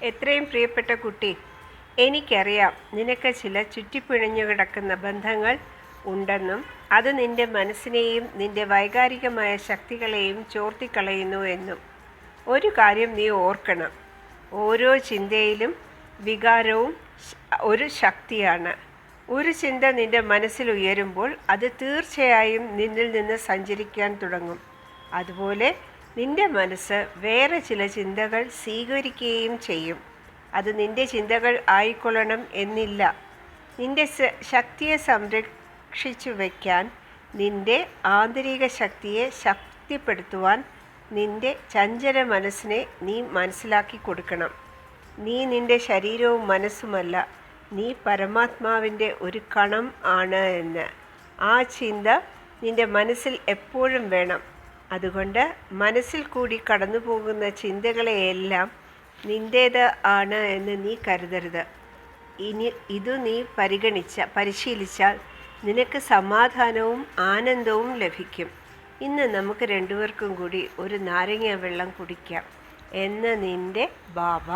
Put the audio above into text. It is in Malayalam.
എത്രയും പ്രിയപ്പെട്ട കുട്ടി, എനിക്കറിയാം നിനക്ക് ചില ചുറ്റിപ്പിണഞ്ഞു കിടക്കുന്ന ബന്ധങ്ങൾ ഉണ്ടെന്നും അത് നിന്റെ മനസ്സിനെയും നിന്റെ വൈകാരികമായ ശക്തികളെയും ചോർത്തിക്കളയുന്നു എന്നും. ഒരു കാര്യം നീ ഓർക്കണം, ഓരോ ചിന്തയിലും വികാരവും ഒരു ശക്തിയാണ്. ഒരു ചിന്ത നിന്റെ മനസ്സിൽ ഉയരുമ്പോൾ അത് തീർച്ചയായും നിന്നിൽ നിന്ന് സഞ്ചരിക്കാൻ തുടങ്ങും. അതുപോലെ നിന്റെ മനസ്സ് വേറെ ചില ചിന്തകൾ സ്വീകരിക്കുകയും ചെയ്യും. അത് നിന്റെ ചിന്തകൾ ആയിക്കൊള്ളണം എന്നില്ല. നിന്റെ ശക്തിയെ സംരക്ഷിച്ചു വയ്ക്കാൻ, നിന്റെ ആന്തരിക ശക്തിയെ ശക്തിപ്പെടുത്തുവാൻ നിന്റെ ചഞ്ചല മനസ്സിനെ നീ മനസ്സിലാക്കി കൊടുക്കണം. നീ നിന്റെ ശരീരവും മനസ്സുമല്ല, നീ പരമാത്മാവിൻ്റെ ഒരു കണം ആണ് എന്ന്. ആ ചിന്ത നിന്റെ മനസ്സിൽ എപ്പോഴും വേണം. അതുകൊണ്ട് മനസ്സിൽ കൂടി കടന്നു പോകുന്ന ചിന്തകളെയെല്ലാം നിൻ്റേത് ആണ് എന്ന് നീ കരുതരുത്. ഇതു നീ പരിശീലിച്ചാൽ നിനക്ക് സമാധാനവും ആനന്ദവും ലഭിക്കും. ഇന്ന് നമുക്ക് രണ്ടുപേർക്കും കൂടി ഒരു നാരങ്ങ വെള്ളം കുടിക്കാം എന്ന് നിൻ്റെ ബാബ.